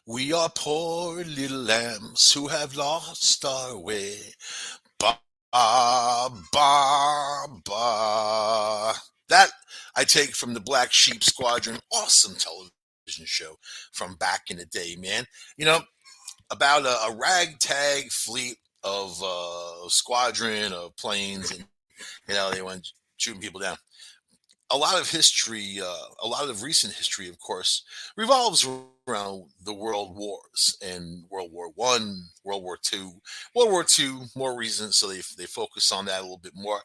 We are poor little lambs who have lost our way. Ba ba ba. That I take from the Black Sheep Squadron. Awesome television show from back in the day, man. You know, about a ragtag fleet of squadron of planes, and they went shooting people down. A lot of history, a lot of recent history, of course, revolves around the world wars and World War I, World War II. World War II more recent, so they focus on that a little bit more.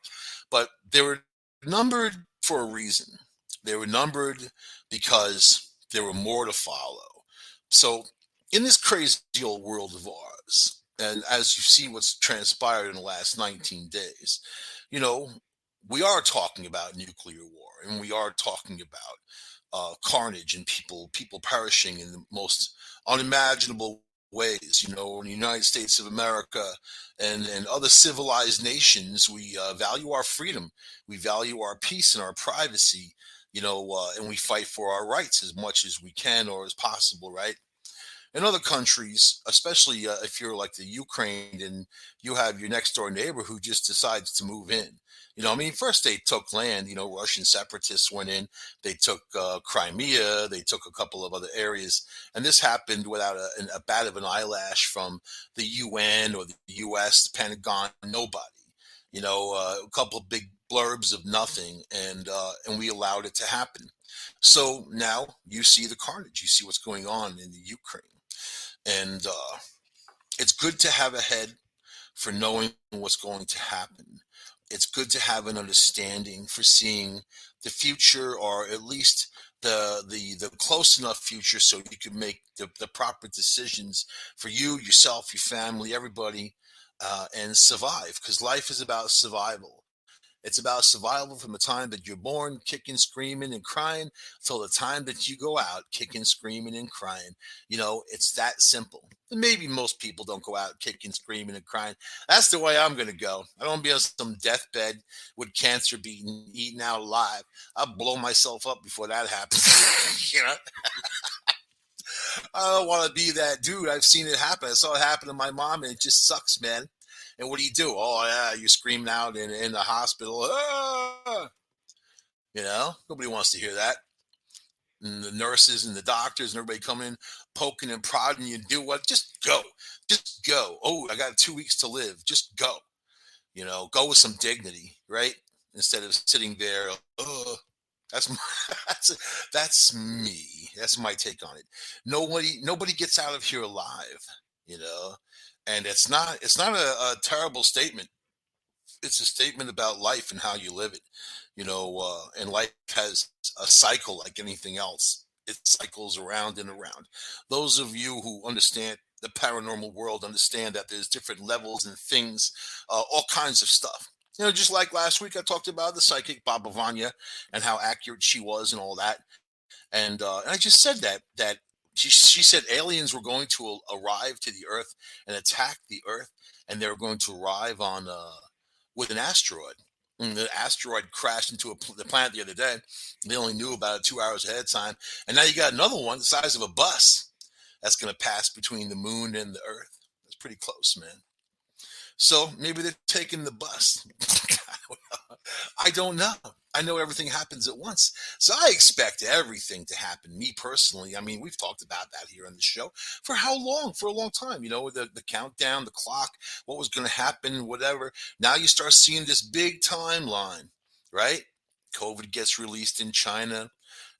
But they were numbered for a reason. They were numbered because there were more to follow. So in this crazy old world of ours, and as you see what's transpired in the last 19 days, you know, we are talking about nuclear war, and we are talking about carnage and people perishing in the most unimaginable ways. In the United States of America and other civilized nations, we value our freedom, we value our peace and our privacy. And we fight for our rights as much as we can or as possible, right? In other countries, especially if you're like the Ukraine and you have your next door neighbor who just decides to move in. I mean, first they took land, Russian separatists went in, they took Crimea, they took a couple of other areas. And this happened without a bat of an eyelash from the UN or the US, the Pentagon, nobody. A couple of big blurbs of nothing, and we allowed it to happen. So now you see the carnage, you see what's going on in the Ukraine. And it's good to have a head for knowing what's going to happen. It's good to have an understanding for seeing the future, or at least the close enough future so you can make the proper decisions for you, yourself, your family, everybody, and survive. Because life is about survival. It's about survival from the time that you're born, kicking, screaming, and crying, till the time that you go out, kicking, screaming, and crying. It's that simple. And maybe most people don't go out kicking, screaming, and crying. That's the way I'm going to go. I don't want to be on some deathbed with cancer being eaten out alive. I'll blow myself up before that happens. I don't want to be that dude. I've seen it happen. I saw it happen to my mom, and it just sucks, man. And what do? Oh, yeah, you're screaming out in the hospital. Ah! Nobody wants to hear that. And the nurses and the doctors and everybody coming in, poking and prodding you. Do what? Just go. Just go. Oh, I got 2 weeks to live. Just go. Go with some dignity, right? Instead of sitting there. That's my, that's me. That's my take on it. Nobody gets out of here alive. You know, and it's not a terrible statement. It's a statement about life and how you live it. And life has a cycle like anything else. It cycles around and around. Those of you who understand the paranormal world understand that there's different levels and things, all kinds of stuff. Just like last week, I talked about the psychic Baba Vanya and how accurate she was and all that. And I just said that she said aliens were going to arrive to the Earth and attack the Earth, and they were going to arrive on with an asteroid. And the asteroid crashed into the planet the other day. They only knew about it 2 hours ahead of time, and now you got another one the size of a bus that's going to pass between the moon and the Earth. That's pretty close, man. So maybe they're taking the bus. I don't know. I know everything happens at once. So I expect everything to happen. Me personally, I mean, we've talked about that here on the show. For how long? For a long time. The countdown, the clock, what was going to happen, whatever. Now you start seeing this big timeline, right? COVID gets released in China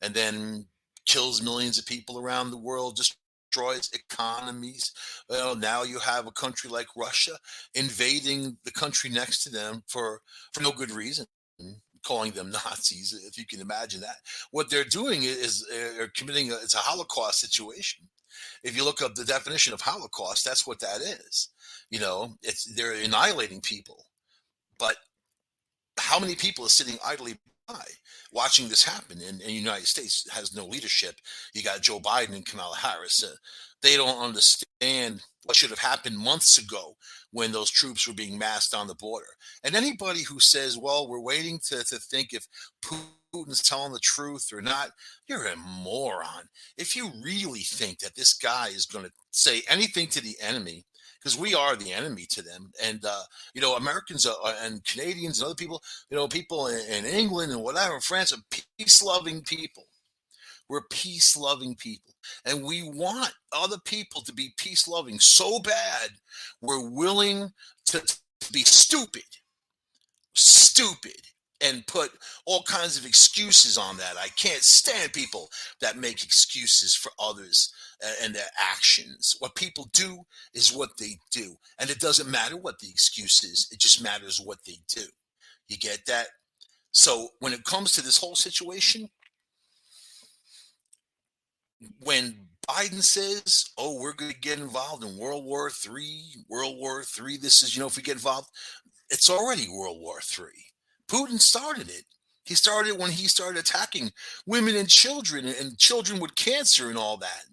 and then kills millions of people around the world, destroys economies. Well, now you have a country like Russia invading the country next to them for no good reason, calling them Nazis, if you can imagine that. What they're doing is they're committing it's a Holocaust situation. If you look up the definition of Holocaust, that's what that is. They're annihilating people. But how many people are sitting idly by watching this happen? In the United States has no leadership. You got Joe Biden and Kamala Harris. They don't understand what should have happened months ago when those troops were being massed on the border. And anybody who says, well, we're waiting to think if Putin's telling the truth or not, you're a moron. If you really think that this guy is going to say anything to the enemy, because we are the enemy to them, and Americans and Canadians and other people, people in England and whatever, France, are peace-loving people. We're peace loving people. And we want other people to be peace loving so bad, we're willing to be stupid, and put all kinds of excuses on that. I can't stand people that make excuses for others and their actions. What people do is what they do. And it doesn't matter what the excuse is, it just matters what they do. You get that? So when it comes to this whole situation, when Biden says, "Oh, we're going to get involved in World War Three," this is, if we get involved, it's already World War Three. Putin started it. He started when he started attacking women and children with cancer and all that.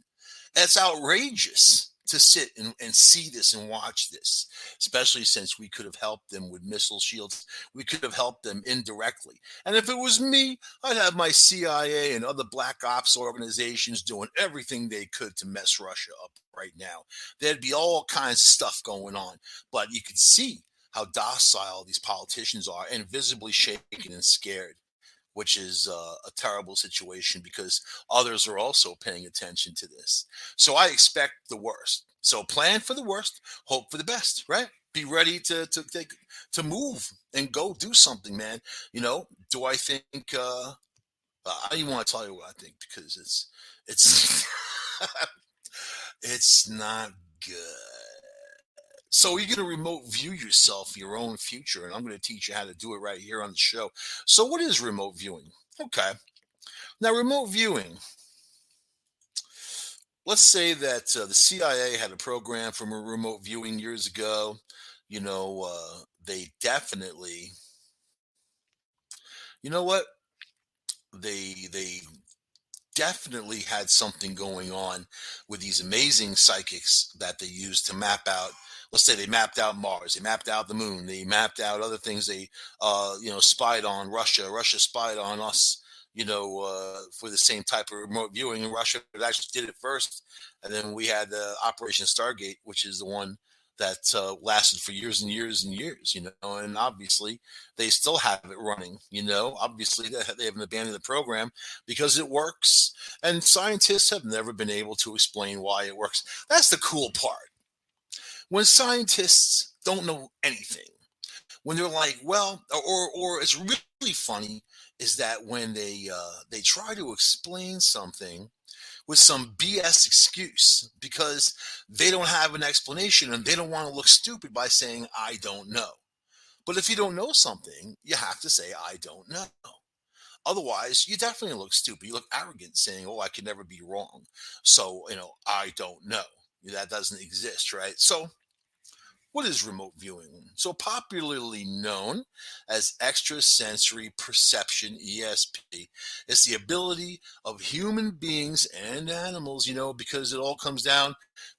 That's outrageous to sit and see this and watch this, especially since we could have helped them with missile shields. We could have helped them indirectly. And if it was me, I'd have my CIA and other black ops organizations doing everything they could to mess Russia up right now. There'd be all kinds of stuff going on. But you could see how docile these politicians are and visibly shaken and scared, which is a terrible situation because others are also paying attention to this. So I expect the worst. So plan for the worst, hope for the best, right? Be ready to move and go do something, man. Do I think? I don't even want to tell you what I think because it's it's not good. So you're going to remote view yourself, your own future, and I'm going to teach you how to do it right here on the show. So what is remote viewing? Okay. Now, remote viewing, let's say that the CIA had a program for remote viewing years ago. They definitely, you know what? They definitely had something going on with these amazing psychics that they used to map out. Let's say they mapped out Mars, they mapped out the moon, they mapped out other things. They, spied on Russia. Russia spied on us. For the same type of remote viewing. And Russia actually did it first, and then we had Operation Stargate, which is the one that lasted for years and years and years. And obviously they still have it running. Obviously they haven't abandoned the program because it works, and scientists have never been able to explain why it works. That's the cool part. When scientists don't know anything, when they're like, well, or it's really funny is that when they try to explain something with some BS excuse because they don't have an explanation and they don't want to look stupid by saying I don't know. But if you don't know something, you have to say I don't know. Otherwise, you definitely look stupid. You look arrogant saying, "Oh, I can never be wrong." So, I don't know. That doesn't exist, right? So, what is remote viewing? So popularly known as extrasensory perception, ESP, is the ability of human beings and animals, because it all comes down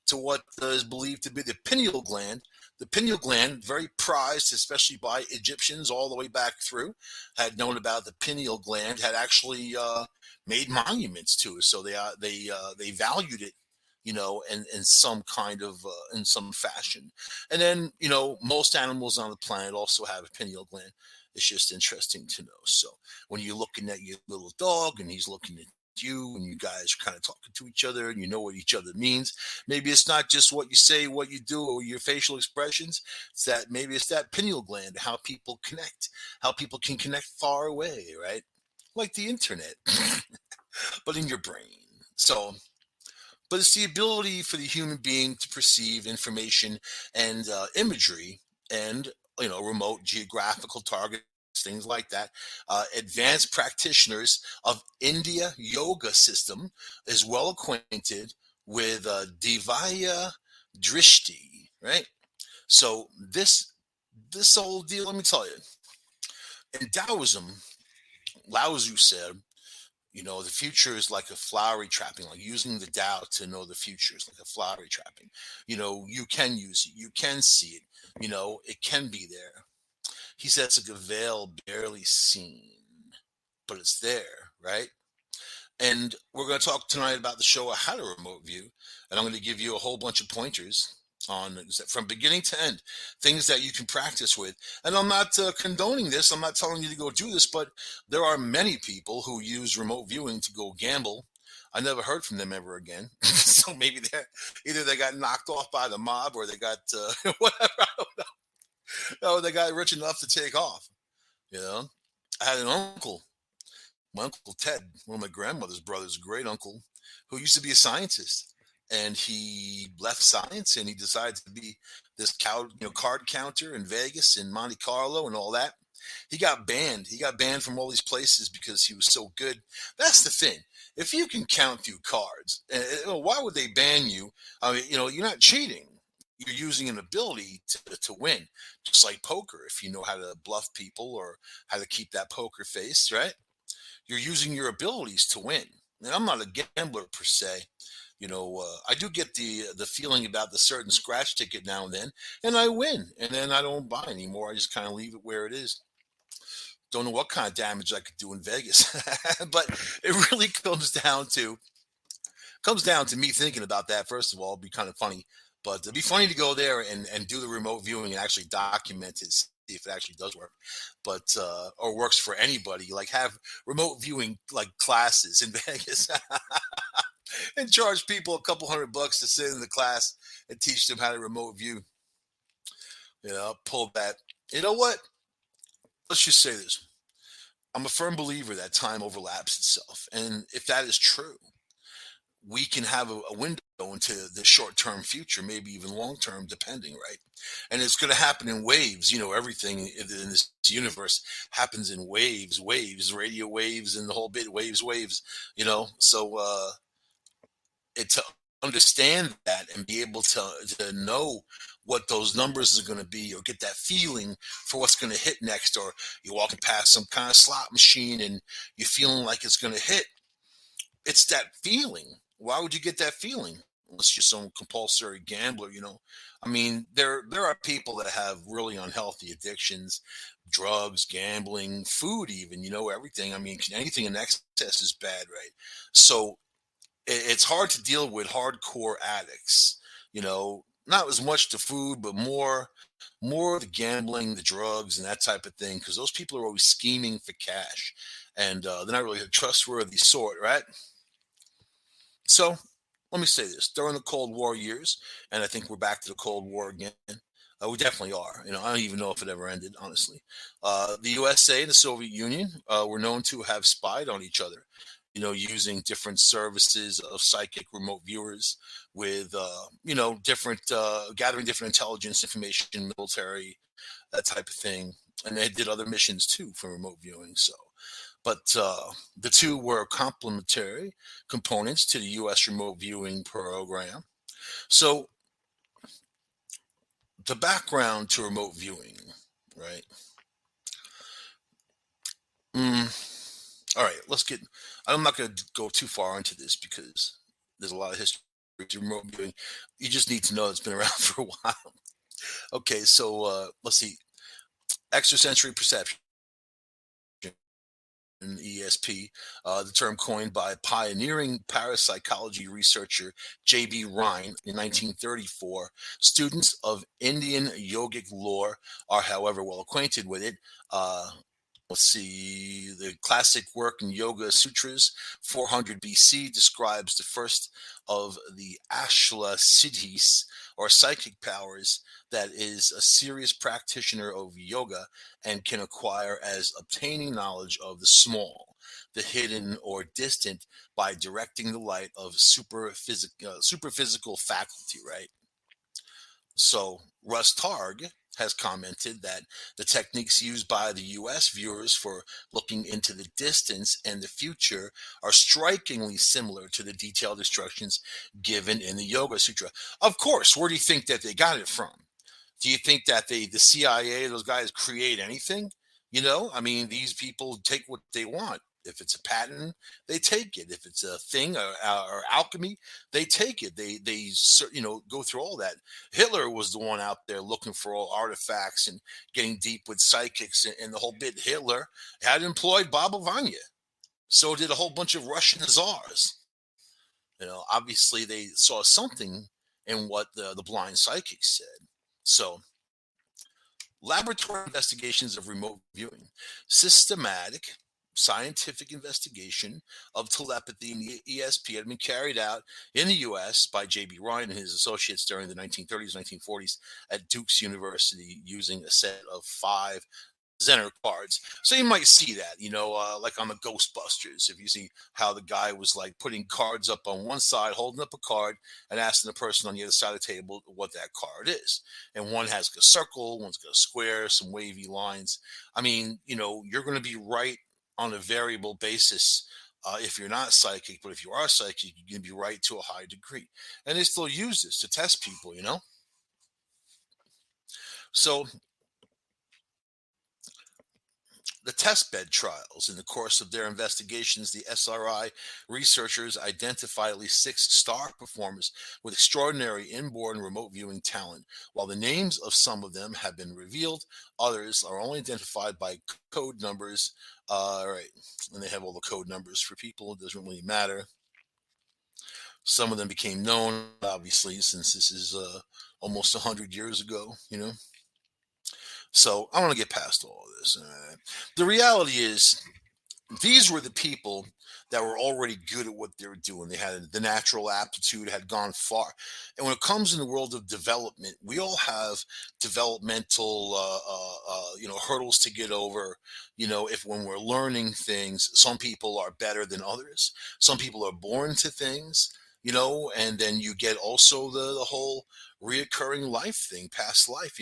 to what is believed to be the pineal gland. The pineal gland, very prized, especially by Egyptians all the way back through, had known about the pineal gland, had actually made monuments to it. So they valued it, in some kind of in some fashion. And then, most animals on the planet also have a pineal gland. It's just interesting to know. So when you're looking at your little dog and he's looking at you and you guys are kind of talking to each other and you know what each other means, maybe it's not just what you say, what you do, or your facial expressions. It's that pineal gland, how people connect, how people can connect far away, right? Like the internet, but in your brain. So but it's the ability for the human being to perceive information and imagery and remote geographical targets, things like that. Advanced practitioners of India yoga system is well acquainted with Divya Drishti, right? So this whole deal, let me tell you, in Taoism, Lao Tzu said, the future is like a flowery trapping, like using the Tao to know the future is like a flowery trapping. You can use it, you can see it, it can be there. He says it's like a veil barely seen. but it's there, right? And we're going to talk tonight about the show How to Remote View, and I'm going to give you a whole bunch of pointers on from beginning to end, things that you can practice with. And I'm not condoning this. I'm not telling you to go do this, but there are many people who use remote viewing to go gamble. I never heard from them ever again. So maybe they either they got knocked off by the mob or they got whatever. I don't know. They got rich enough to take off. You know, I had an uncle, my uncle Ted, one of my grandmother's brothers, great uncle, who used to be a scientist, and he left science and he decided to be this card counter in Vegas and Monte Carlo and all that. He got banned. He got banned from all these places because he was so good. That's the thing. If you can count through cards, why would they ban you? I mean, you're not cheating. You're using an ability to win, just like poker. If you know how to bluff people or how to keep that poker face, right? You're using your abilities to win. And I'm not a gambler per se. I do get the feeling about the certain scratch ticket now and I win, and then I don't buy anymore. I just kind of leave it where it is. Don't know what kind of damage I could do in Vegas, but it really comes down to me thinking about that. First of all, it'd be kind of funny, but it'd be funny to go there and do the remote viewing and actually document it, see if it actually does work, but or works for anybody. Like have remote viewing like classes in Vegas and charge people a couple $100 to sit in the class and teach them how to remote view. Pull that. You know what? Let's just say this. I'm a firm believer that time overlaps itself. And if that is true, we can have a window into the short term future, maybe even long term, depending, right? And it's going to happen in waves. Everything in this universe happens in waves, radio waves, and the whole bit waves. So to understand that and be able to know what those numbers are going to be or get that feeling for what's going to hit next, or you're walking past some kind of slot machine and you're feeling like it's going to hit. It's that feeling. Why would you get that feeling unless you're some compulsory gambler? I mean, there are people that have really unhealthy addictions, drugs, gambling, food, even, everything. I mean, anything in excess is bad, right? So it's hard to deal with hardcore addicts, not as much the food, but more the gambling, the drugs, and that type of thing, because those people are always scheming for cash, and they're not really a trustworthy sort, right? So let me say this: during the Cold War years, and I think we're back to the Cold War again. We definitely are. I don't even know if it ever ended, honestly. The USA and the Soviet Union were known to have spied on each other, using different services of psychic remote viewers with, different, gathering different intelligence information, military, that type of thing. And they did other missions too for remote viewing. So, but the two were complementary components to the U.S. remote viewing program. So, the background to remote viewing, right? All right, let's get. I'm not going to go too far into this because there's a lot of history to remote viewing. You just need to know it's been around for a while. Okay, so let's see. Extrasensory perception, ESP, the term coined by pioneering parapsychology researcher J.B. Rhine in 1934. Students of Indian yogic lore are, however, well acquainted with it. Let's see, the classic work in Yoga Sutras, 400 BC, describes the first of the Ashla Siddhis, or psychic powers, that is a serious practitioner of yoga and can acquire as obtaining knowledge of the small, the hidden or distant, by directing the light of superphysical faculty, right? So Russ Targ has commented that the techniques used by the U.S. viewers for looking into the distance and the future are strikingly similar to the detailed instructions given in the Yoga Sutra. Of course, where do you think that they got it from? Do you think that the CIA, those guys, create anything? I mean, these people take what they want. If it's a patent, they take it. If it's a thing or alchemy, they take it. They go through all that. Hitler was the one out there looking for all artifacts and getting deep with psychics and the whole bit. Hitler had employed Baba Vanya. So did a whole bunch of Russian czars. Obviously they saw something in what the blind psychic said. So laboratory investigations of remote viewing, systematic scientific investigation of telepathy and ESP had been carried out in the US by J.B. Ryan and his associates during the 1930s, 1940s at Duke's University using a set of five Zener cards. So you might see that, like on the Ghostbusters, if you see how the guy was like putting cards up on one side, holding up a card, and asking the person on the other side of the table what that card is. And one has a circle, one's got a square, some wavy lines. I mean, you're going to be right on a variable basis. If you're not psychic, but if you are psychic, you can be right to a high degree. And they still use this to test people. So the testbed trials. In the course of their investigations, the SRI researchers identified at least six star performers with extraordinary inborn remote viewing talent. While the names of some of them have been revealed, others are only identified by code numbers. Right, and they have all the code numbers for people. It doesn't really matter. Some of them became known, obviously, since this is almost 100 years ago. So I want to get past all of this. The reality is, these were the people that were already good at what they were doing. They had the natural aptitude, had gone far. And when it comes in the world of development, we all have developmental, hurdles to get over. If when we're learning things, some people are better than others. Some people are born to things. And then you get also the whole reoccurring life thing, past life.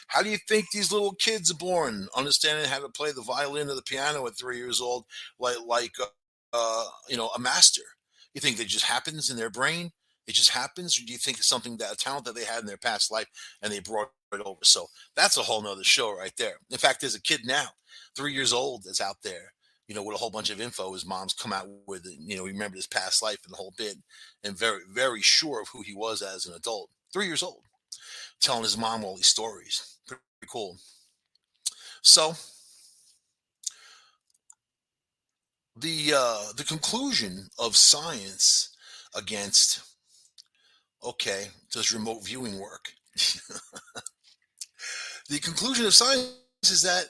How do you think these little kids are born, understanding how to play the violin or the piano at 3 years old, like a master? You think that just happens in their brain? It just happens, or do you think it's something that a talent that they had in their past life and they brought it over? So that's a whole nother show right there. In fact, there's a kid now, 3 years old, that's out there, with a whole bunch of info his mom's come out with. He remembered his past life and the whole bit, and very, very sure of who he was as an adult. 3 years old, telling his mom all these stories. Pretty cool. So the conclusion of science against, okay, does remote viewing work? The conclusion of science is that,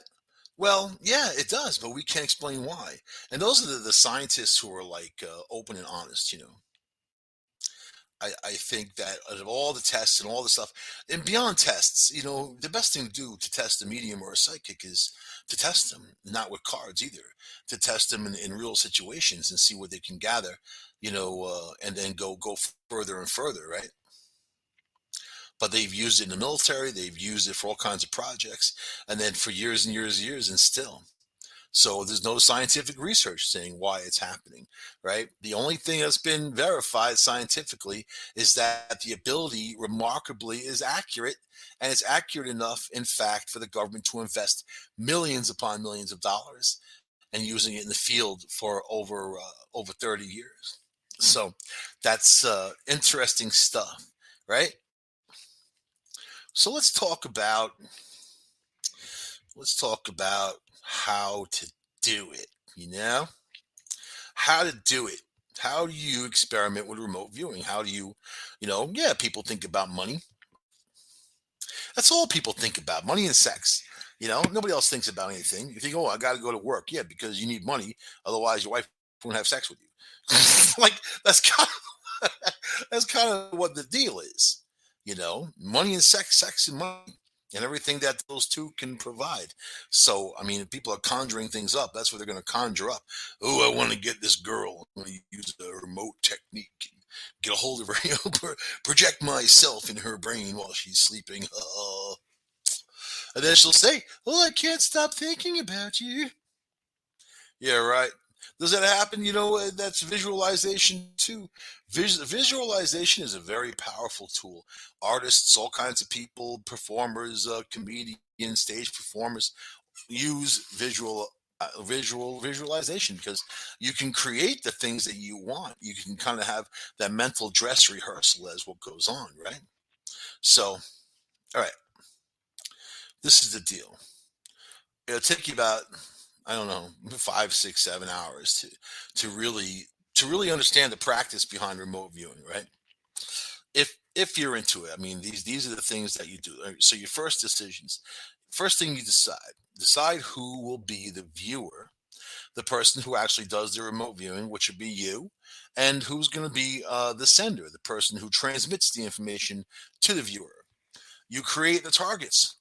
well, yeah, it does, but we can't explain why. And those are the scientists who are like open and honest. I think that out of all the tests and all the stuff, and beyond tests, the best thing to do to test a medium or a psychic is to test them, not with cards either, to test them in real situations and see what they can gather, and then go further and further, right? But they've used it in the military, they've used it for all kinds of projects, and then for years and years and years, and still. So there's no scientific research saying why it's happening, right? The only thing that's been verified scientifically is that the ability remarkably is accurate, and it's accurate enough, in fact, for the government to invest millions upon millions of dollars and using it in the field for over 30 years. So that's interesting stuff, right? So let's talk about how to do it, you know? How to do it. How do you experiment with remote viewing? How do yeah, people think about money. That's all people think about, money and sex. Nobody else thinks about anything. You think, oh, I got to go to work. Yeah, because you need money. Otherwise, your wife won't have sex with you. Like, that's kind of what the deal is. Money and sex and money, and everything that those two can provide. So, I mean, if people are conjuring things up, that's what they're going to conjure up. Oh, I want to get this girl. I'm going to use a remote technique and get a hold of her, project myself in her brain while she's sleeping. And then she'll say, oh, I can't stop thinking about you. Yeah, right. Does that happen? That's visualization too. Visualization is a very powerful tool. Artists, all kinds of people, performers, comedians, stage performers use visualization, because you can create the things that you want. You can kind of have that mental dress rehearsal as what goes on, right? So, all right, this is the deal. It'll take you about I don't know, 5, 6, 7 hours to really to really understand the practice behind remote viewing, right? If you're into it, I mean, these are the things that you do. So your first decisions, first thing you decide who will be the viewer, the person who actually does the remote viewing, which would be you, and who's going to be the sender, the person who transmits the information to the viewer. You create the targets.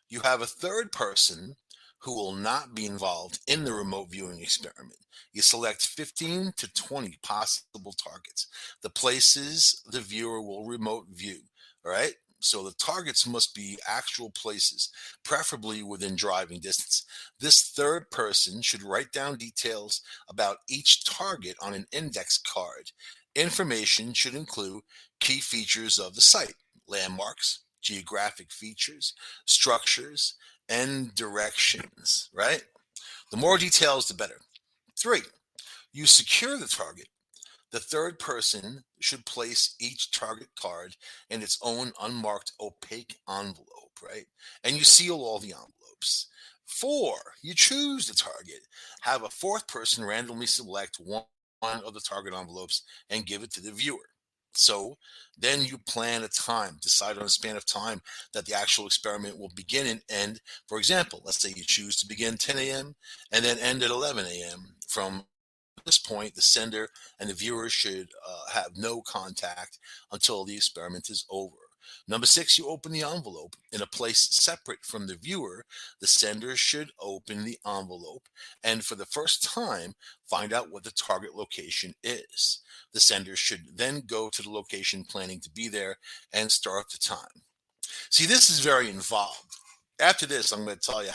You have a third person who will not be involved in the remote viewing experiment. You select 15 to 20 possible targets, the places the viewer will remote view. All right. So the targets must be actual places, preferably within driving distance. This third person should write down details about each target on an index card. Information should include key features of the site, landmarks, geographic features, structures, and directions, right? The more details, the better. Three, you secure the target. The third person should place each target card in its own unmarked opaque envelope, right? And you seal all the envelopes. Four, you choose the target. Have a fourth person randomly select one of the target envelopes and give it to the viewer. So then you plan a time, decide on a span of time that the actual experiment will begin and end. For example, let's say you choose to begin 10 a.m. and then end at 11 a.m. From this point, the sender and the viewer should have no contact until the experiment is over. Number six, you open the envelope in a place separate from the viewer. The sender should open the envelope and, for the first time, find out what the target location is. The sender should then go to the location planning to be there and start the time. See, this is very involved. After this, I'm going to tell you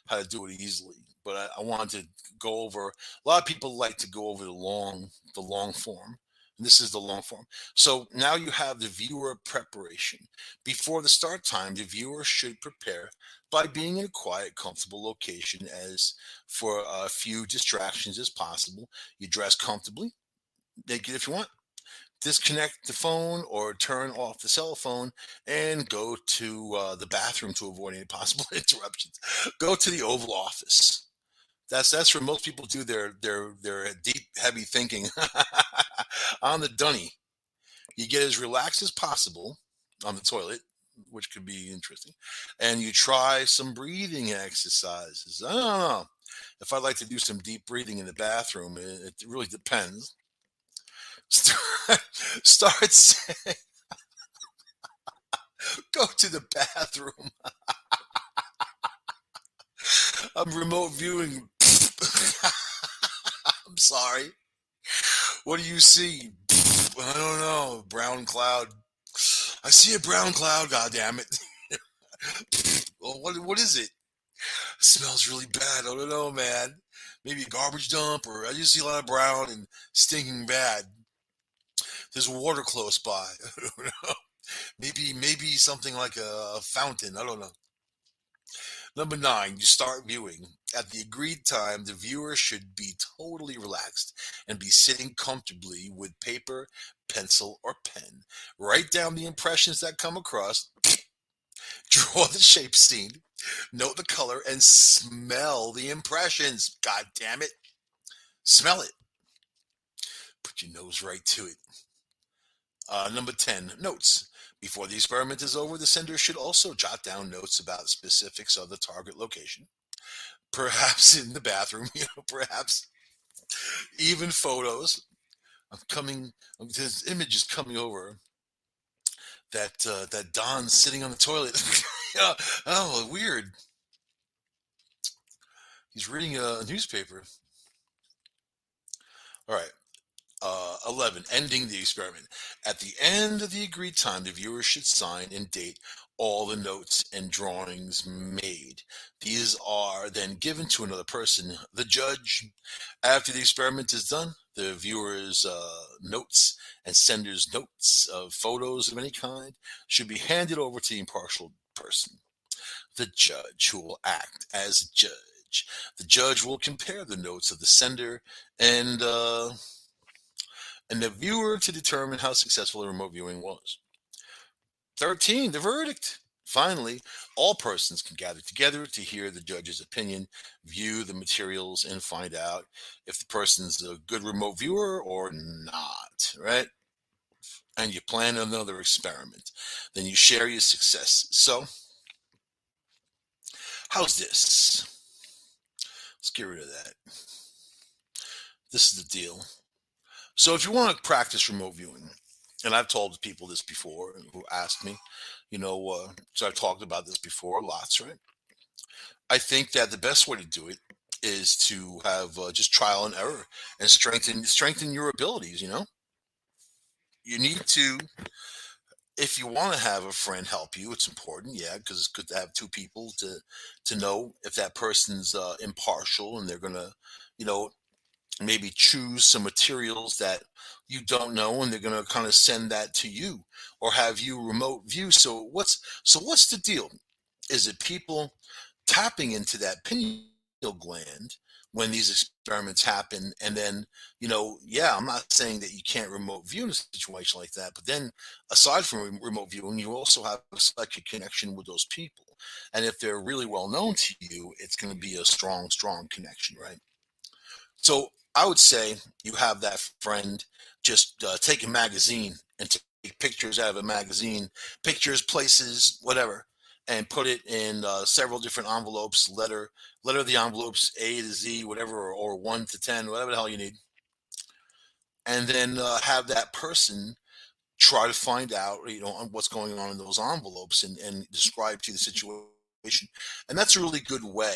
how to do it easily. But I wanted to go over. A lot of people like to go over the long form. And this is the long form. So now you have the viewer preparation. Before the start time, the viewer should prepare by being in a quiet, comfortable location as for a few distractions as possible. You dress comfortably, naked if you want, disconnect the phone or turn off the cell phone and go to the bathroom to avoid any possible interruptions. Go to the Oval Office. That's where most people do their deep, heavy thinking on the dunny. You get as relaxed as possible on the toilet, which could be interesting, and you try some breathing exercises. I don't know if I'd like to do some deep breathing in the bathroom. It really depends. Start, start saying, go to the bathroom. I'm remote viewing. I'm sorry. What do you see? I don't know. Brown cloud. I see a brown cloud. God damn it. Well, what is it? It smells really bad. I don't know, man. Maybe a garbage dump, or I just see a lot of brown and stinking bad. There's water close by. I don't know. Maybe something like a fountain. I don't know. Number nine, you start viewing. At the agreed time, the viewer should be totally relaxed and be sitting comfortably with paper, pencil, or pen. Write down the impressions that come across, draw the shape seen, note the color, and smell the impressions. God damn it. Smell it. Put your nose right to it. Number 10, notes. Before the experiment is over, the sender should also jot down notes about specifics of the target location, perhaps in the bathroom, perhaps even photos. This image is coming over that Don's sitting on the toilet. Yeah, oh, weird. He's reading a newspaper. All right. 11, ending the experiment. At the end of the agreed time, the viewer should sign and date all the notes and drawings made. These are then given to another person, the judge. After the experiment is done, the viewer's notes and sender's notes of photos of any kind should be handed over to the impartial person, the judge, who will act as judge. The judge will compare the notes of the sender and the viewer to determine how successful the remote viewing was. 13, the verdict. Finally, all persons can gather together to hear the judge's opinion, view the materials, and find out if the person's a good remote viewer or not, right? And you plan another experiment. Then you share your success. So, how's this? Let's get rid of that. This is the deal. So, if you want to practice remote viewing, and I've told people this before who asked me, so I've talked about this before lots, right? I think that the best way to do it is to have just trial and error and strengthen your abilities. You need to, if you want to have a friend help you, it's important, yeah, because it's good to have two people to know if that person's impartial and they're gonna, you know, maybe choose some materials that you don't know and they're going to kind of send that to you or have you remote view. So what's the deal? Is it people tapping into that pineal gland when these experiments happen? And then, yeah, I'm not saying that you can't remote view in a situation like that, but then aside from remote viewing, you also have a psychic connection with those people. And if they're really well known to you, it's going to be a strong, strong connection, right? So I would say you have that friend just take a magazine and take pictures out of a magazine, pictures, places, whatever, and put it in several different envelopes. Letter the envelopes A to Z, whatever, or 1 to 10, whatever the hell you need, and then have that person try to find out, on what's going on in those envelopes and describe to you the situation. And that's a really good way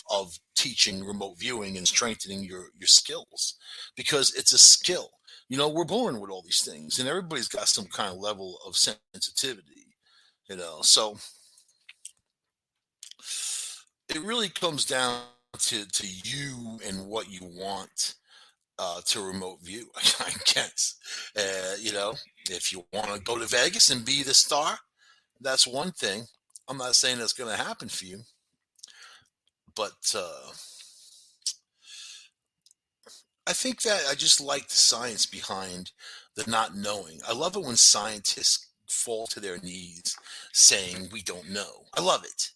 of teaching remote viewing and strengthening your skills because it's a skill. We're born with all these things and everybody's got some kind of level of sensitivity, so it really comes down to you and what you want to remote view, I guess. If you want to go to Vegas and be the star, that's one thing. I'm not saying that's going to happen for you, but I think that I just like the science behind the not knowing. I love it when scientists fall to their knees saying we don't know. I love it.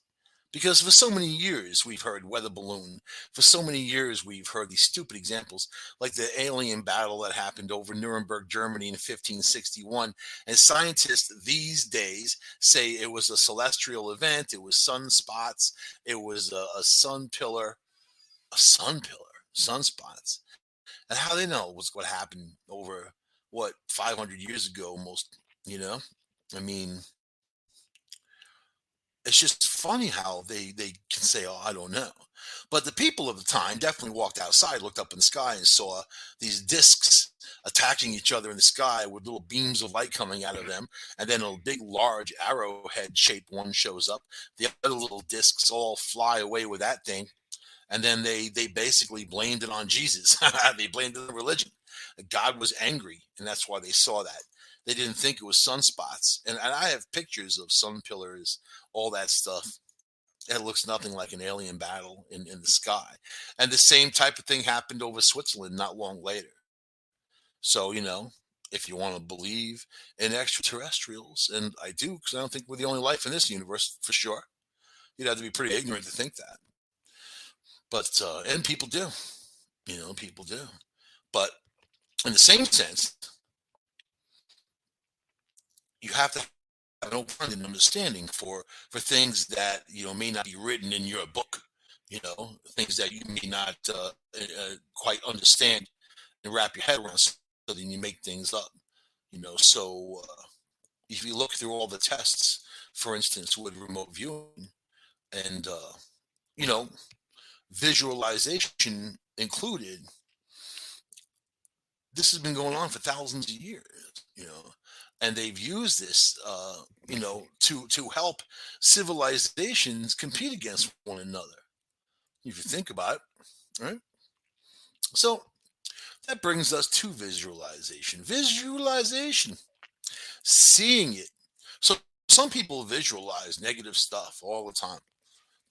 Because for so many years we've heard weather balloon. For so many years we've heard these stupid examples, like the alien battle that happened over Nuremberg, Germany in 1561. And scientists these days say it was a celestial event, it was sunspots, it was a sun pillar, sunspots. And how they know was what happened over what 500 years ago, almost. You know, I mean, it's just funny how they can say, "Oh, I don't know," but the people of the time definitely walked outside, looked up in the sky, and saw these discs attacking each other in the sky with little beams of light coming out of them, and then a big, large arrowhead shaped one shows up. The other little discs all fly away with that thing, and then they basically blamed it on Jesus. They blamed it on religion. God was angry, and that's why they saw that. They didn't think it was sunspots, and I have pictures of sun pillars, all that stuff. It looks nothing like an alien battle in the sky. And the same type of thing happened over Switzerland not long later. So, if you want to believe in extraterrestrials, and I do, because I don't think we're the only life in this universe for sure. You'd have to be pretty ignorant to think that. But, and people do, people do. But in the same sense, you have to have an open understanding for things that may not be written in your book. Things that you may not quite understand and wrap your head around. So then you make things up. So if you look through all the tests, for instance, with remote viewing and you know visualization included, this has been going on for thousands of years. You know, and they've used this, to help civilizations compete against one another. If you think about it, right? So that brings us to visualization. Visualization, seeing it. So some people visualize negative stuff all the time.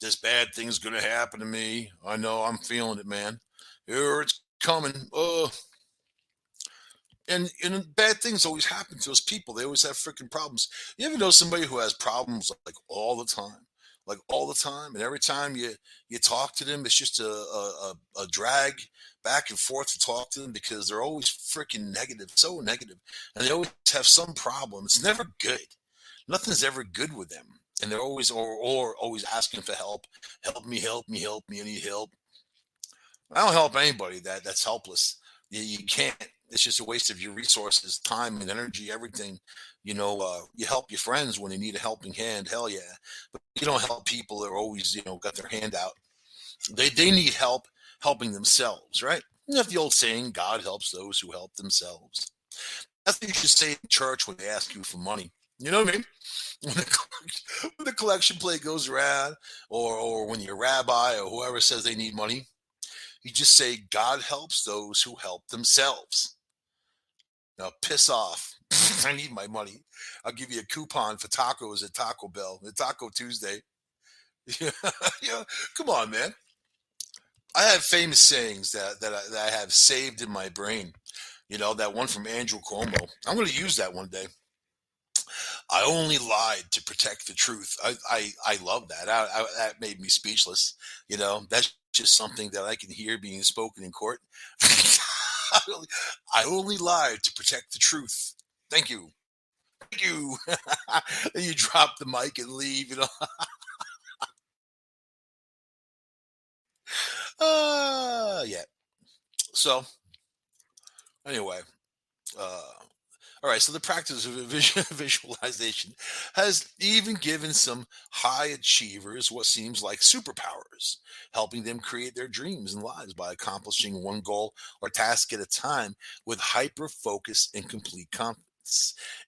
This bad thing's gonna happen to me. I know I'm feeling it, man. Here it's coming. Oh, And bad things always happen to those people. They always have freaking problems. You ever know somebody who has problems like all the time, like all the time, and every time you talk to them, it's just a drag back and forth to talk to them because they're always freaking negative, so negative, and they always have some problem. It's never good. Nothing's ever good with them, and they're always or always asking for help. Help me, help me, help me. I need help. I don't help anybody that's helpless. You can't. It's just a waste of your resources, time, and energy, everything. You help your friends when they need a helping hand. Hell yeah, but you don't help people that are always got their hand out. They need help helping themselves, right? You have the old saying, "God helps those who help themselves." That's what you should say in church when they ask you for money. You know what I mean? When the collection plate goes around, or when your rabbi or whoever says they need money, you just say, God helps those who help themselves. Now, piss off. I need my money. I'll give you a coupon for tacos at Taco Bell, the Taco Tuesday. Yeah, yeah. Come on, man. I have famous sayings that I have saved in my brain. That one from Andrew Cuomo. I'm going to use that one day. I only lied to protect the truth. I love that. That made me speechless. That's just something that I can hear being spoken in court. I only lied to protect the truth. Thank you. Thank you. And you drop the mic and leave. Yeah. So anyway, uh, all right, so the practice of visualization has even given some high achievers what seems like superpowers, helping them create their dreams and lives by accomplishing one goal or task at a time with hyper focus and complete confidence.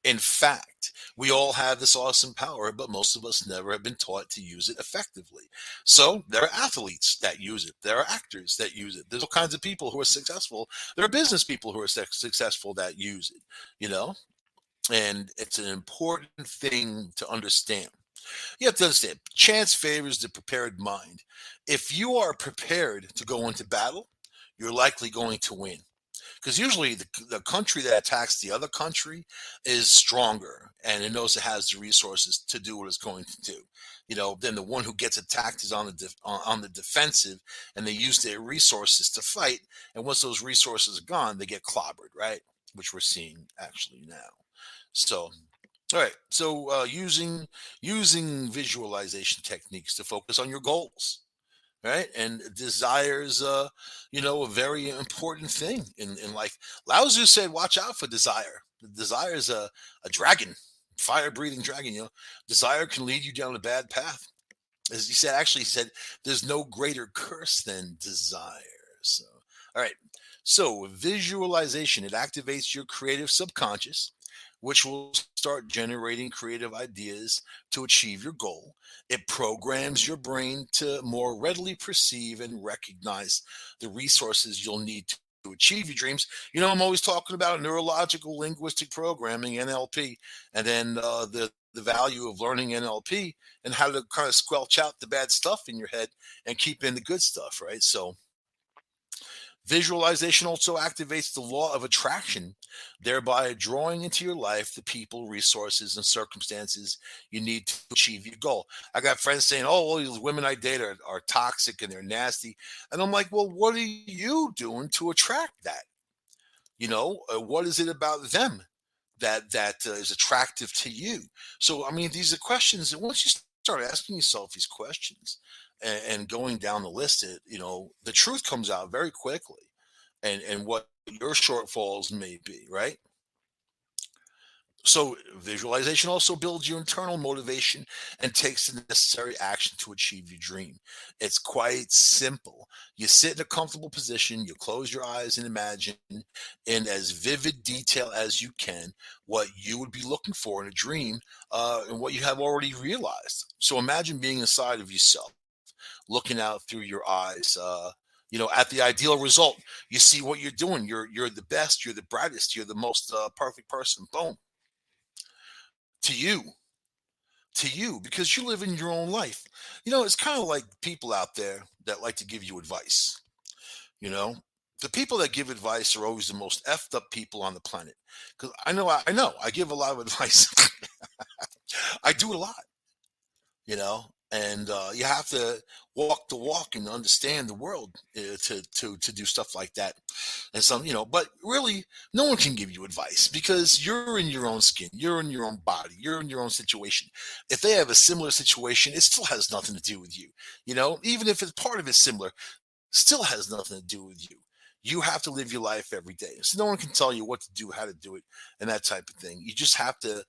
In fact, we all have this awesome power, but most of us never have been taught to use it effectively. So there are athletes that use it, there are actors that use it, there's all kinds of people who are successful, there are business people who are successful that use it. You know, and it's an important thing to understand. You have to understand, chance favors the prepared mind. If you are prepared to go into battle, you're likely going to win. Because usually the country that attacks the other country is stronger and it knows it has the resources to do what it's going to do. Then the one who gets attacked is on the defensive, and they use their resources to fight. And once those resources are gone, they get clobbered, right? Which we're seeing actually now. So, all right. So, using visualization techniques to focus on your goals, right? And desires, a very important thing in life. Lao Tzu said, "Watch out for desire. Desire is a dragon, fire breathing dragon. Desire can lead you down a bad path." As he said, actually, he said, "There's no greater curse than desire." So, all right. So, visualization, it activates your creative subconscious, which will start generating creative ideas to achieve your goal. It programs your brain to more readily perceive and recognize the resources you'll need to achieve your dreams. I'm always talking about neurological linguistic programming, NLP, and then the value of learning NLP and how to kind of squelch out the bad stuff in your head and keep in the good stuff, right? So, visualization also activates the law of attraction, thereby drawing into your life the people, resources, and circumstances you need to achieve your goal. I got friends saying, "Oh, all these women I date are toxic and they're nasty." And I'm like, well, what are you doing to attract that? What is it about them that is attractive to you? So, I mean, these are questions that once you start asking yourself these questions and going down the list, the truth comes out very quickly, and what your shortfalls may be, right? So, visualization also builds your internal motivation and takes the necessary action to achieve your dream. It's quite simple. You sit in a comfortable position, you close your eyes and imagine in as vivid detail as you can what you would be looking for in a dream, and what you have already realized. So, imagine being inside of yourself, looking out through your eyes. At the ideal result, you see what you're doing. You're the best. You're the brightest. You're the most perfect person. Boom, to you, to you, because you live in your own life. It's kind of like people out there that like to give you advice. You know, The people that give advice are always the most effed up people on the planet. Because I know, I give a lot of advice. I do it a lot, you know, and you have to walk the walk and understand the world to do stuff like that. And some, but really, no one can give you advice because you're in your own skin, you're in your own body, you're in your own situation. If they have a similar situation, it still has nothing to do with you. Even if it's part of it similar, still has nothing to do with you. You have to live your life every day. So no one can tell you what to do, how to do it, and that type of thing. You just have to.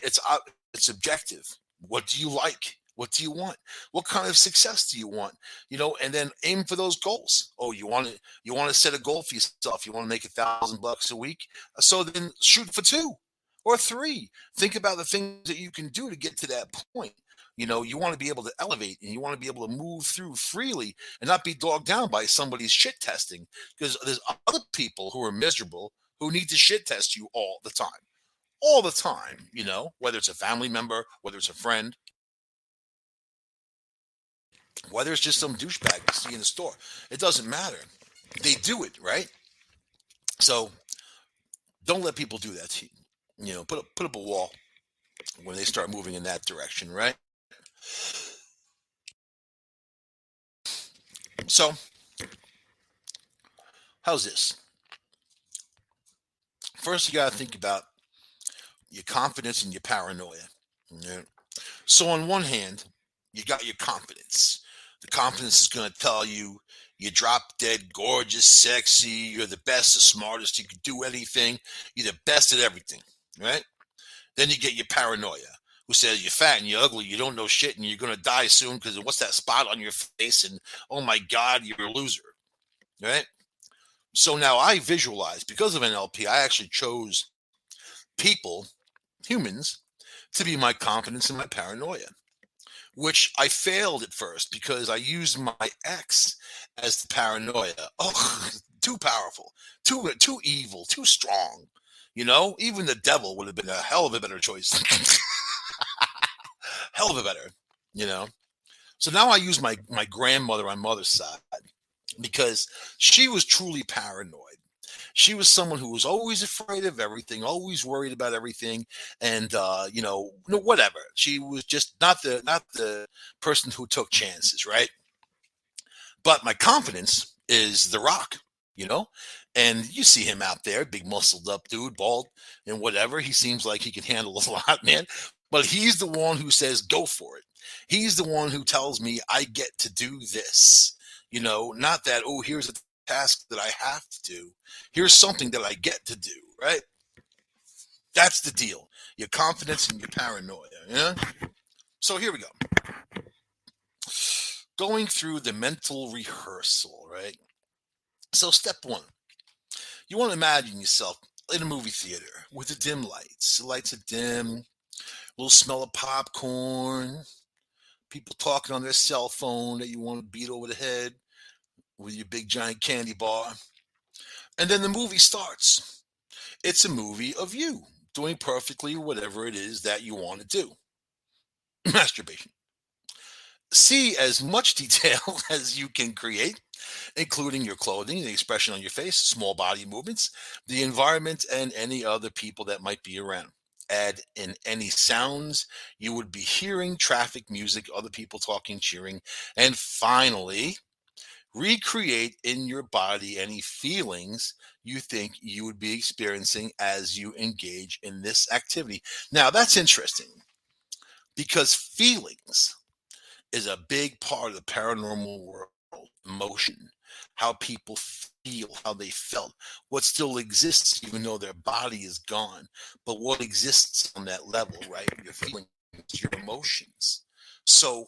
It's objective. What do you like? What do you want? What kind of success do you want? And then aim for those goals. Oh, you want to set a goal for yourself. You want to make $1,000 a week. So then shoot for two or three. Think about the things that you can do to get to that point. You want to be able to elevate and you want to be able to move through freely and not be dogged down by somebody's shit testing because there's other people who are miserable who need to shit test you all the time, whether it's a family member, whether it's a friend, whether it's just some douchebag you see in the store. It doesn't matter. They do it, right? So don't let people do that to you. Put up a wall when they start moving in that direction, right? So how's this? First, you got to think about your confidence and your paranoia. Yeah. So on one hand, you got your confidence. The confidence is going to tell you you're drop dead gorgeous, sexy, you're the best, the smartest, you can do anything, you're the best at everything, right? Then you get your paranoia, who says you're fat and you're ugly, you don't know shit, and you're going to die soon because what's that spot on your face? And oh my God, you're a loser, right? So now I visualize, because of NLP, I actually chose people, humans, to be my confidence and my paranoia, which I failed at first because I used my ex as the paranoia. Oh, too powerful, too evil, too strong. Even the devil would have been a hell of a better choice. Hell of a better, you know. So now I use my grandmother on mother's side because she was truly paranoid. She was someone who was always afraid of everything, always worried about everything, and no, whatever. She was just not the person who took chances, right? But my confidence is the Rock, you know, and you see him out there, big muscled up dude, bald and whatever. He seems like he can handle a lot, man. But he's the one who says go for it. He's the one who tells me I get to do this. Not that, oh, here's a task that I have to do. Here's something that I get to do, right? That's the deal. Your confidence and your paranoia. Yeah. So here we go. Going through the mental rehearsal, right? So step one, you want to imagine yourself in a movie theater with the dim lights. The lights are dim, a little smell of popcorn, people talking on their cell phone that you want to beat over the head with your big giant candy bar. And then the movie starts. It's a movie of you doing perfectly whatever it is that you want to do. Masturbation. See as much detail as you can create, including your clothing, the expression on your face, small body movements, the environment, and any other people that might be around. Add in any sounds you would be hearing, traffic, music, other people talking, cheering. And finally, recreate in your body any feelings you think you would be experiencing as you engage in this activity. Now, that's interesting because feelings is a big part of the paranormal world. Emotion, how people feel, how they felt, what still exists even though their body is gone, but what exists on that level, right? Your feelings, your emotions. So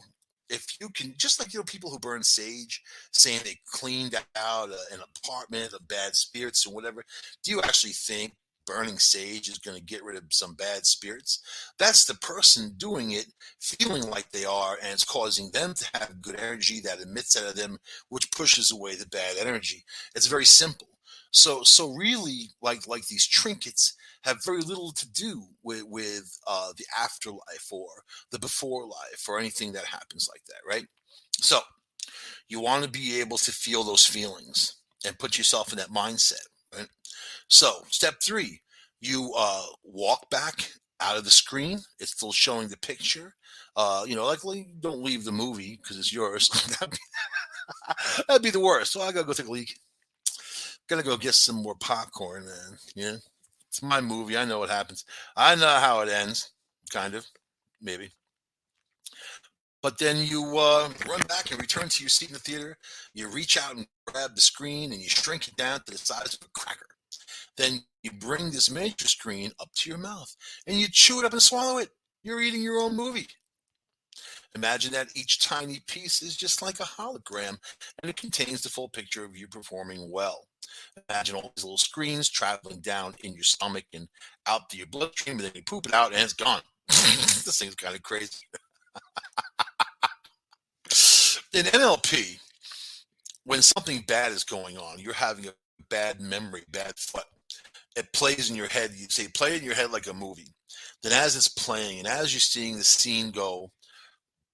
if you can, just like people who burn sage, saying they cleaned out an apartment of bad spirits and whatever, do you actually think burning sage is going to get rid of some bad spirits? That's the person doing it feeling like they are, and it's causing them to have good energy that emits out of them, which pushes away the bad energy. It's very simple. So really, like these trinkets have very little to do with the afterlife or the before life or anything that happens like that, right? So you want to be able to feel those feelings. and put yourself in that mindset. Right. So step three, you walk back out of the screen. It's still showing the picture. Don't leave the movie because it's yours. That'd be the worst. So I gotta go take a leak. Gonna go get some more popcorn, man. Yeah, it's my movie. I know what happens. I know how it ends. Kind of, maybe. But then you run back and return to your seat in the theater. You reach out and grab the screen and you shrink it down to the size of a cracker. Then you bring this major screen up to your mouth and you chew it up and swallow it. You're eating your own movie. Imagine that each tiny piece is just like a hologram and it contains the full picture of you performing well. Imagine all these little screens traveling down in your stomach and out to your bloodstream, and then you poop it out and it's gone. This thing's kind of crazy. In NLP, when something bad is going on, you're having a bad memory, bad thought. It plays in your head. You say, play it in your head like a movie. Then, as it's playing and as you're seeing the scene go,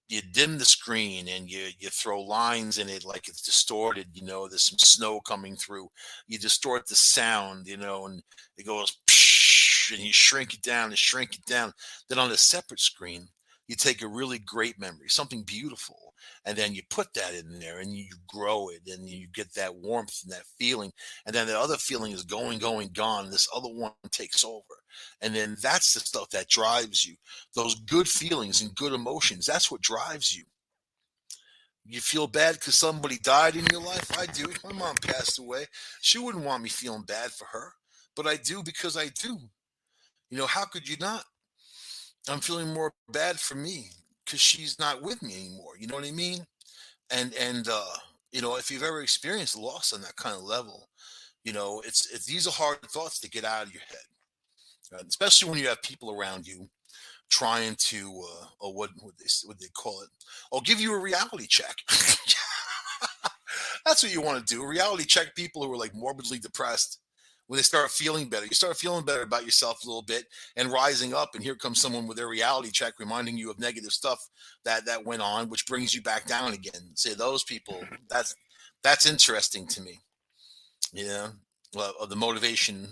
you dim the screen and you throw lines in it like it's distorted. There's some snow coming through. You distort the sound, and it goes psh, and you shrink it down and shrink it down. Then on a separate screen, you take a really great memory, something beautiful, and then you put that in there and you grow it and you get that warmth and that feeling. And then the other feeling is going, gone. This other one takes over. And then that's the stuff that drives you. Those good feelings and good emotions, that's what drives you. You feel bad because somebody died in your life? I do. My mom passed away. She wouldn't want me feeling bad for her, but I do because I do. How could you not? I'm feeling more bad for me because she's not with me anymore. You know what I mean? And if you've ever experienced loss on that kind of level, it's these are hard thoughts to get out of your head, especially when you have people around you trying to, or what they call it, or give you a reality check. That's what you want to do. Reality check people who are like morbidly depressed. When they start feeling better, you start feeling better about yourself a little bit and rising up. And here comes someone with their reality check, reminding you of negative stuff that went on, which brings you back down again. Say those people. That's interesting to me. You know, the motivation.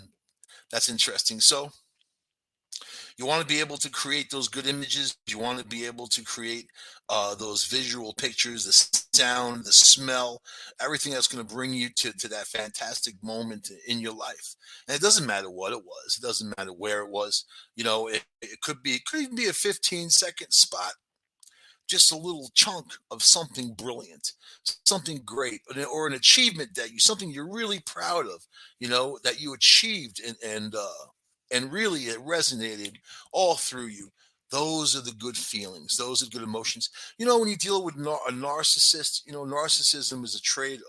That's interesting. So you want to be able to create those good images. You want to be able to create those visual pictures, the sound, the smell, everything that's going to bring you to that fantastic moment in your life. And it doesn't matter what it was. It doesn't matter where it was. It could even be a 15-second spot, just a little chunk of something brilliant, something great, or an achievement something you're really proud of, that you achieved, and really it resonated all through you. Those are the good feelings. Those are good emotions. When you deal with a narcissist, narcissism is a trait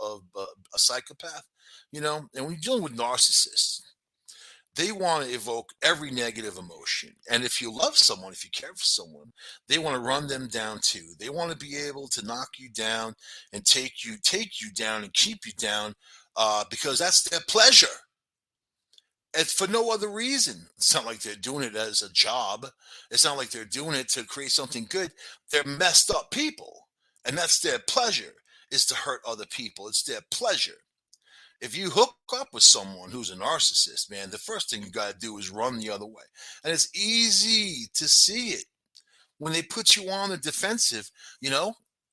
of a psychopath. And when you're dealing with narcissists, they want to evoke every negative emotion. And if you love someone, if you care for someone, they want to run them down too. They want to be able to knock you down and take you down and keep you down, because that's their pleasure. It's for no other reason. It's not like they're doing it as a job. It's not like they're doing it to create something good. They're messed up people. And that's their pleasure, is to hurt other people. It's their pleasure. If you hook up with someone who's a narcissist, man, the first thing you got to do is run the other way. And it's easy to see it when they put you on the defensive.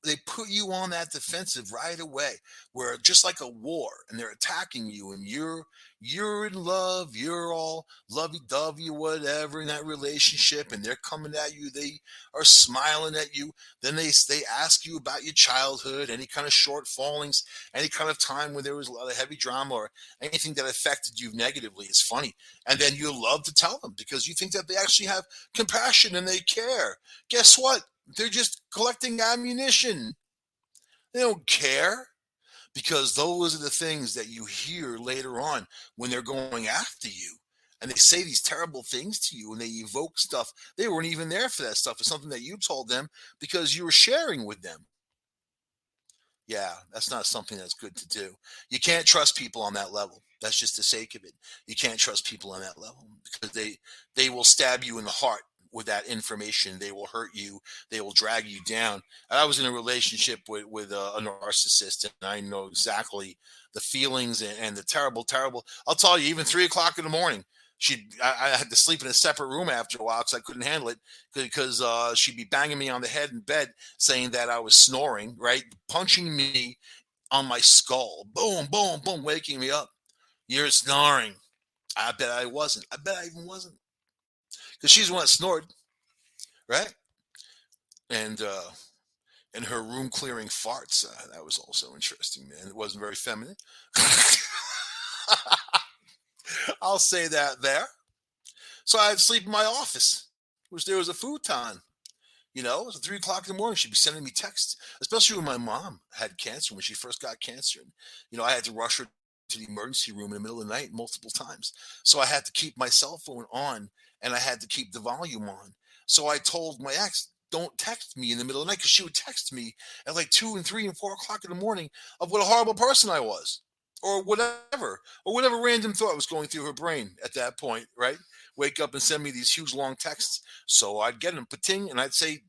They put you on that defensive right away, where just like a war, and they're attacking you, and you're in love, you're all lovey-dovey, whatever, in that relationship, and they're coming at you, they are smiling at you. Then they ask you about your childhood, any kind of shortfallings, any kind of time where there was a lot of heavy drama or anything that affected you negatively. It's funny. And then you love to tell them because you think that they actually have compassion and they care. Guess what? They're just collecting ammunition. They don't care, because those are the things that you hear later on when they're going after you. And they say these terrible things to you and they evoke stuff. They weren't even there for that stuff. It's something that you told them because you were sharing with them. Yeah, that's not something that's good to do. You can't trust people on that level. That's just the sake of it. You can't trust people on that level because they will stab you in the heart with that information. They will hurt you. They will drag you down. I was in a relationship with a narcissist, and I know exactly the feelings and the terrible. I'll tell you, even 3 o'clock in the morning, I had to sleep in a separate room after a while because I couldn't handle it because she'd be banging me on the head in bed saying that I was snoring, right? Punching me on my skull. Boom, boom, boom, waking me up. You're snoring. I bet I wasn't. I bet I even wasn't. Because she's the one that snored, right? And and her room clearing farts. That was also interesting, man. It wasn't very feminine. I'll say that there. So I'd sleep in my office, which there was a futon. You know, it was 3 o'clock in the morning. She'd be sending me texts, especially when my mom had cancer, when she first got cancer. And, you know, I had to rush her to the emergency room in the middle of the night multiple times. So I had to keep my cell phone on and I had to keep the volume on. So I told my ex, don't text me in the middle of the night because she would text me at like 2 and 3 and 4 o'clock in the morning of what a horrible person I was or whatever random thought was going through her brain at that point, right? Wake up and send me these huge long texts. So I'd get them, pating, and I'd say,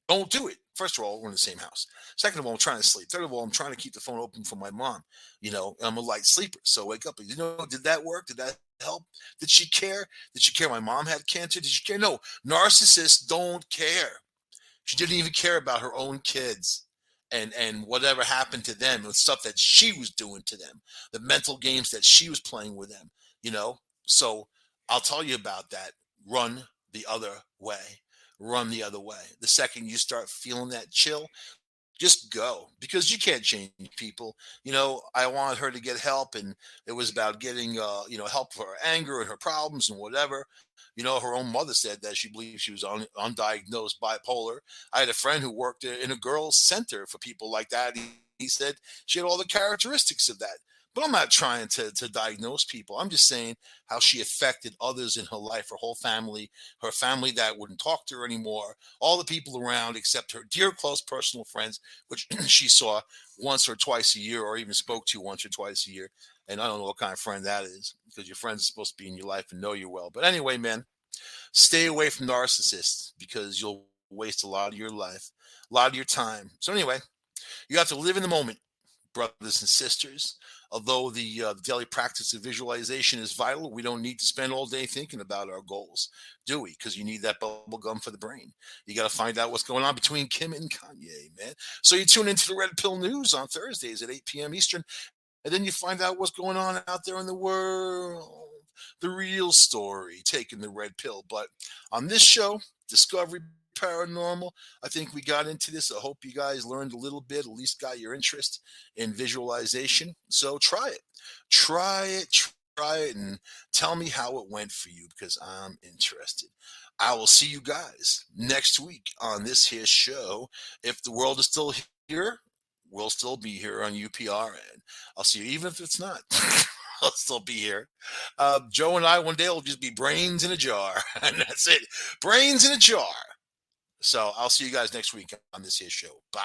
don't do it. First of all, we're in the same house. Second of all, I'm trying to sleep. Third of all, I'm trying to keep the phone open for my mom. You know, I'm a light sleeper. So wake up. You know, did that work? Did that help? Did she care? Did she care my mom had cancer? Did she care? No. Narcissists don't care. She didn't even care about her own kids and whatever happened to them and stuff that she was doing to them, the mental games that she was playing with them, you know? So I'll tell you about that. Run the other way. Run the other way. The second you start feeling that chill, just go because you can't change people. You know, I wanted her to get help, and it was about getting, help for her anger and her problems and whatever. You know, her own mother said that she believes she was undiagnosed bipolar. I had a friend who worked in a girls' center for people like that. He said she had all the characteristics of that. But I'm not trying to diagnose people. I'm just saying how she affected others in her life, her family that wouldn't talk to her anymore, all the people around except her dear close personal friends, which she saw once or twice a year or even spoke to once or twice a year. And I don't know what kind of friend that is because your friends are supposed to be in your life and know you well. But anyway, man, stay away from narcissists because you'll waste a lot of your life, a lot of your time. So anyway, you have to live in the moment, brothers and sisters. Although the daily practice of visualization is vital, we don't need to spend all day thinking about our goals, do we? Because you need that bubble gum for the brain. You got to find out what's going on between Kim and Kanye, man. So you tune into the Red Pill News on Thursdays at 8 p.m. Eastern, and then you find out what's going on out there in the world. The real story, taking the red pill. But on this show, Discovery Paranormal, I think we got into this. I hope you guys learned a little bit, at least got your interest in visualization. So try it. Try it, and tell me how it went for you because I'm interested. I will see you guys next week on this here show. If the world is still here, we'll still be here on UPRN. I'll see you even if it's not. I'll still be here. Joe and I one day will just be brains in a jar, and that's it. Brains in a jar. So I'll see you guys next week on this here show. Bye.